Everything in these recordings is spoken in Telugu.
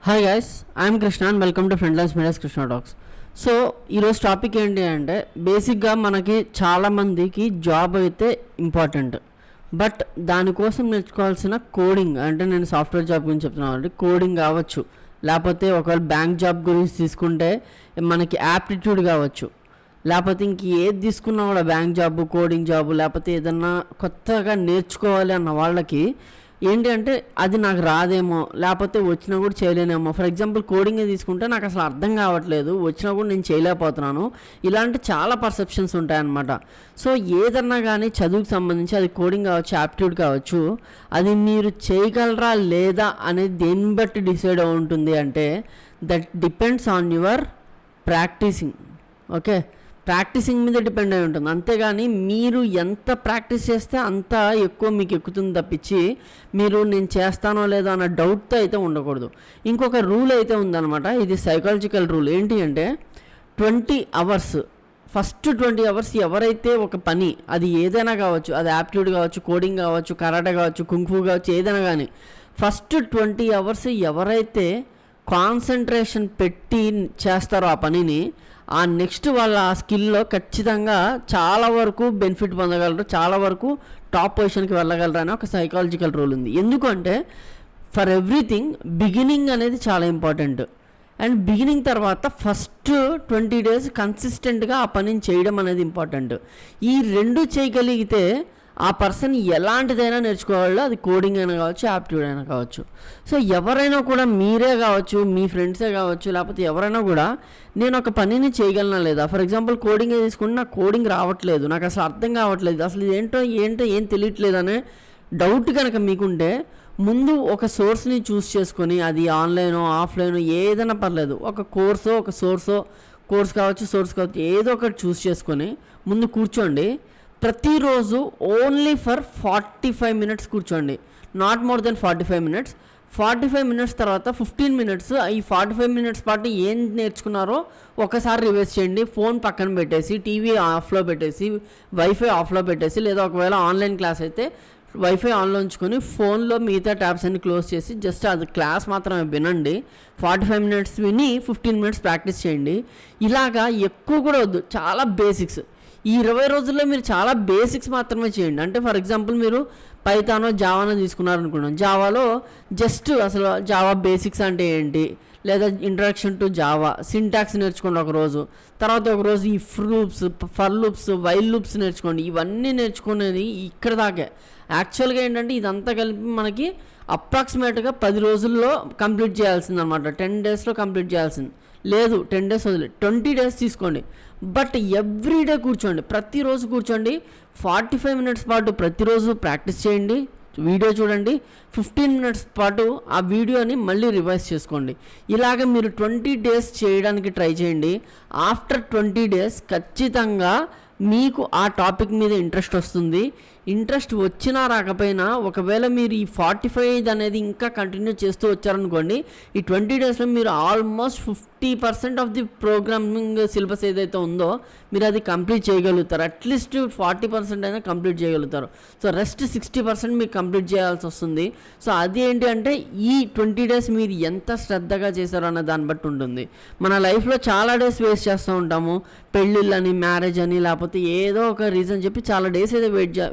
Hi guys, I'm Krishna and welcome to Frontlines Media's Krishna Talks. So ఈరోజు టాపిక్ ఏంటి అంటే బేసిక్గా మనకి చాలామందికి జాబ్ అయితే ఇంపార్టెంట్. బట్ దానికోసం నేర్చుకోవాల్సిన కోడింగ్, అంటే నేను సాఫ్ట్వేర్ జాబ్ గురించి చెప్తున్నాను అంటే కోడింగ్ కావచ్చు, లేకపోతే ఒకవేళ బ్యాంక్ జాబ్ గురించి తీసుకుంటే మనకి యాప్టిట్యూడ్ కావచ్చు, లేకపోతే ఇంక ఏది తీసుకున్నా కూడా బ్యాంక్ జాబ్, కోడింగ్ జాబ్, లేకపోతే ఏదన్నా కొత్తగా నేర్చుకోవాలి అన్న వాళ్ళకి ఏంటి అంటే అది నాకు రాదేమో, లేకపోతే వచ్చినా కూడా చేయలేనేమో. ఫర్ ఎగ్జాంపుల్ కోడింగే తీసుకుంటే నాకు అసలు అర్థం కావట్లేదు, వచ్చినా కూడా నేను చేయలేకపోతున్నాను, ఇలాంటి చాలా పర్సెప్షన్స్ ఉంటాయన్నమాట. సో ఏదన్నా కానీ చదువుకు సంబంధించి అది కోడింగ్ కావచ్చు, యాప్టిట్యూడ్ కావచ్చు, అది మీరు చేయగలరా లేదా అనేది దేన్ని బట్టి డిసైడ్ అయి ఉంటుంది అంటే that depends on your practising. Okay, practising మీద డిపెండ్ అయి ఉంటుంది. అంతేగాని మీరు ఎంత ప్రాక్టీస్ చేస్తే అంత ఎక్కువ మీకు ఎక్కుతుంది తప్పించి మీరు నేను చేస్తానో లేదో అన్న డౌట్తో అయితే ఉండకూడదు. ఇంకొక రూల్ అయితే ఉందన్నమాట, ఇది సైకాలజికల్ రూల్. ఏంటి అంటే 20 అవర్స్, ఫస్ట్ 20 అవర్స్ ఎవరైతే ఒక పని, అది ఏదైనా కావచ్చు, అది యాప్టిట్యూడ్ కావచ్చు, కోడింగ్ కావచ్చు, కరాటే కావచ్చు, కుంగ్ఫూ కావచ్చు, ఏదైనా కానీ ఫస్ట్ 20 అవర్స్ ఎవరైతే కాన్సన్ట్రేషన్ పెట్టి చేస్తారో ఆ పనిని, ఆ నెక్స్ట్ వాళ్ళ ఆ స్కిల్లో ఖచ్చితంగా చాలా వరకు బెనిఫిట్ పొందగలరు, చాలా వరకు టాప్ పొజిషన్కి వెళ్ళగలరు అని ఒక సైకాలజికల్ రూల్ ఉంది. ఎందుకంటే ఫర్ ఎవ్రీథింగ్ బిగినింగ్ అనేది చాలా ఇంపార్టెంట్. అండ్ బిగినింగ్ తర్వాత ఫస్ట్ 20 డేస్ కన్సిస్టెంట్గా ఆ పనిని చేయడం అనేది ఇంపార్టెంట్. ఈ రెండు చేయగలిగితే ఆ పర్సన్ ఎలాంటిదైనా నేర్చుకోవాలి, అది కోడింగ్ అయినా కావచ్చు, యాప్టిట్యూడ్ అయినా కావచ్చు. సో ఎవరైనా కూడా, మీరే కావచ్చు, మీ ఫ్రెండ్సే కావచ్చు, లేకపోతే ఎవరైనా కూడా నేను ఒక పనిని చేయగలనా లేదా, ఫర్ ఎగ్జాంపుల్ కోడింగే తీసుకుంటే నాకు కోడింగ్ రావట్లేదు, నాకు అసలు అర్థం కావట్లేదు, అసలు ఏంటో ఏం తెలియట్లేదు అనే డౌట్ కనుక మీకుంటే ముందు ఒక సోర్స్ని చూస్ చేసుకొని, అది ఆన్లైనో ఆఫ్లైనో ఏదైనా పర్లేదు, ఒక కోర్స్ కావచ్చు, సోర్స్ కావచ్చు, ఏదో ఒకటి చూస్ చేసుకొని ముందు కూర్చోండి. ప్రతిరోజు ఓన్లీ ఫర్ 45 మినిట్స్ కూర్చోండి, not more than 45 minutes. 45 minutes తర్వాత 15 మినిట్స్ ఈ 45 మినిట్స్ పాటు ఏం నేర్చుకున్నారో ఒకసారి రివైజ్ చేయండి. ఫోన్ పక్కన పెట్టేసి, టీవీ ఆఫ్లో పెట్టేసి, వైఫై ఆఫ్లో పెట్టేసి, లేదా ఒకవేళ ఆన్లైన్ క్లాస్ అయితే వైఫై ఆన్లో ఉంచుకొని ఫోన్లో మిగతా ట్యాబ్స్ అన్ని క్లోజ్ చేసి జస్ట్ అది క్లాస్ మాత్రమే వినండి. 45 మినిట్స్ విని 15 మినిట్స్ ప్రాక్టీస్ చేయండి. ఇలాగా ఎక్కువ కూడా వద్దు, చాలా బేసిక్స్. ఈ 20 రోజుల్లో మీరు చాలా బేసిక్స్ మాత్రమే చేయండి. అంటే ఫర్ ఎగ్జాంపుల్ మీరు పైథానో జావానో తీసుకున్నారనుకున్నాం, జావాలో జస్ట్ అసలు జావా బేసిక్స్ అంటే ఏంటి, లేదా ఇంట్రడక్షన్ టు జావా, సింటాక్స్ నేర్చుకోండి ఒకరోజు. తర్వాత ఒకరోజు ఈ ఫర్ లూప్స్, వైల్ లూప్స్ నేర్చుకోండి. ఇవన్నీ నేర్చుకునేది ఇక్కడ దాకే. యాక్చువల్గా ఏంటంటే ఇదంతా కలిపి మనకి అప్రాక్సిమేట్గా 10 రోజుల్లో కంప్లీట్ చేయాల్సింది అనమాట. 10 డేస్లో కంప్లీట్ చేయాల్సింది లేదు, 10 డేస్ వదిలే 20 డేస్ తీసుకోండి. బట్ ఎవ్రీడే కూర్చోండి, ప్రతిరోజు కూర్చోండి. 45 మినిట్స్ పాటు ప్రతిరోజు ప్రాక్టీస్ చేయండి, వీడియో చూడండి. 15 మినిట్స్ పాటు ఆ వీడియోని మళ్ళీ రివైజ్ చేసుకోండి. ఇలాగ మీరు 20 డేస్ చేయడానికి ట్రై చేయండి. ఆఫ్టర్ 20 డేస్ ఖచ్చితంగా మీకు ఆ టాపిక్ మీద ఇంట్రెస్ట్ వస్తుంది. ఇంట్రెస్ట్ వచ్చినా రాకపోయినా ఒకవేళ మీరు ఈ 45 అనేది ఇంకా కంటిన్యూ చేస్తూ వచ్చారనుకోండి, ఈ 20 డేస్లో మీరు almost 50% of the programming syllabus ఏదైతే ఉందో మీరు అది కంప్లీట్ చేయగలుగుతారు. అట్లీస్ట్ 40% అయినా కంప్లీట్ చేయగలుగుతారు. సో రెస్ట్ 60% మీరు కంప్లీట్ చేయాల్సి వస్తుంది. సో అది ఏంటి అంటే ఈ 20 డేస్ మీరు ఎంత శ్రద్ధగా చేశారో అన్న దాన్ని బట్టి ఉంటుంది. మన లైఫ్లో చాలా డేస్ వేస్ట్ చేస్తూ ఉంటాము, పెళ్ళిళ్ళని, మ్యారేజ్ అని, లేకపోతే ఏదో ఒక రీజన్ చెప్పి చాలా డేస్ అయితే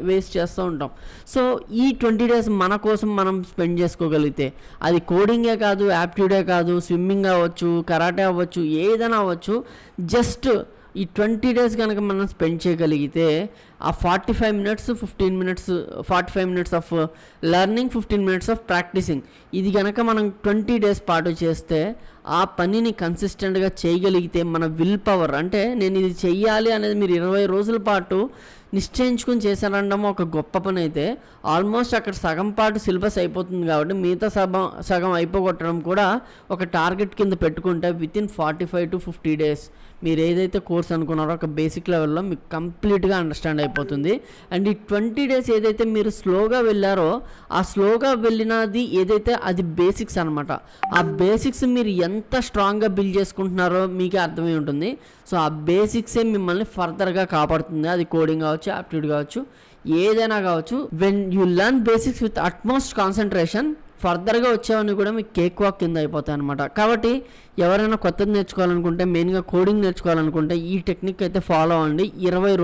వేస్ట్ చేస్తూ ఉంటాం. సో ఈ 20 డేస్ మన కోసం మనం స్పెండ్ చేసుకోగలిగితే, అది కోడింగే కాదు, యాప్టిట్యూడే కాదు, స్విమ్మింగ్ అవ్వచ్చు, కరాటే అవ్వచ్చు, ఏదైనా అవ్వచ్చు, జస్ట్ ఈ 20 డేస్ కనుక మనం స్పెండ్ చేయగలిగితే ఆ 45 minutes 15 minutes 45 minutes of learning, 15 minutes of practising, ఇది కనుక మనం 20 డేస్ పాటు చేస్తే ఆ పనిని కన్సిస్టెంట్గా చేయగలిగితే మన విల్ పవర్, అంటే నేను ఇది చెయ్యాలి అనేది మీరు 20 రోజుల పాటు నిశ్చయించుకుని చేశారనడం ఒక గొప్ప పని అయితే ఆల్మోస్ట్ అక్కడ సగం పాటు సిలబస్ అయిపోతుంది. కాబట్టి మిగతా సగం అయిపోగొట్టడం కూడా ఒక టార్గెట్ కింద పెట్టుకుంటే వితిన్ 45 to 50 డేస్ మీరు ఏదైతే కోర్స్ అనుకున్నారో ఒక బేసిక్ లెవెల్లో మీకు కంప్లీట్గా అండర్స్టాండ్ అయిపోతుంది. అండ్ ఈ 20 డేస్ ఏదైతే మీరు స్లోగా వెళ్ళారో ఆ స్లోగా వెళ్ళినది ఏదైతే అది బేసిక్స్ అనమాట. ఆ బేసిక్స్ మీరు ఎంత స్ట్రాంగ్గా బిల్డ్ చేసుకుంటున్నారో మీకే అర్థమై ఉంటుంది. సో ఆ బేసిక్సే మిమ్మల్ని ఫర్దర్గా కాపాడుతుంది. అది కోడింగ్ కావచ్చు, యాప్టిట్యూడ్ కావచ్చు, ఏదైనా కావచ్చు. When you learn basics with utmost concentration, ఫర్దర్గా వచ్చేవన్నీ కూడా మీకు కేక్ వాక్ కింద అయిపోతాయి అనమాట. కాబట్టి ఎవరైనా కొత్తది నేర్చుకోవాలనుకుంటే, మెయిన్గా కోడింగ్ నేర్చుకోవాలనుకుంటే ఈ టెక్నిక్ అయితే ఫాలో అవ్వండి. 20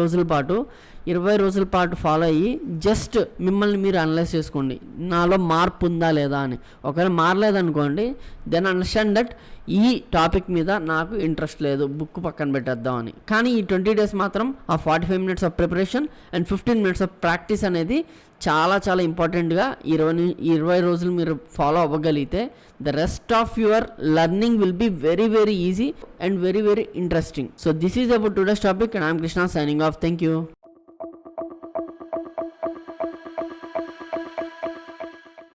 రోజుల పాటు ఫాలో అయ్యి జస్ట్ మిమ్మల్ని మీరు అనలైజ్ చేసుకోండి, నాలో మార్పు ఉందా లేదా అని. ఒకవేళ మారలేదనుకోండి, దెన్ అండర్స్టాండ్ దట్ ఈ టాపిక్ మీద నాకు ఇంట్రెస్ట్ లేదు, బుక్ పక్కన పెట్టేద్దామని. కానీ ఈ 20 days మాత్రం ఆ 45 minutes of preparation and 15 minutes of practice అనేది చాలా చాలా ఇంపార్టెంట్గా 20 రోజులు మీరు ఫాలో అవ్వగలిగితే the rest of your learning will be very very easy and very very interesting. So this is about today's topic and I'm Krishna signing off. Thank you.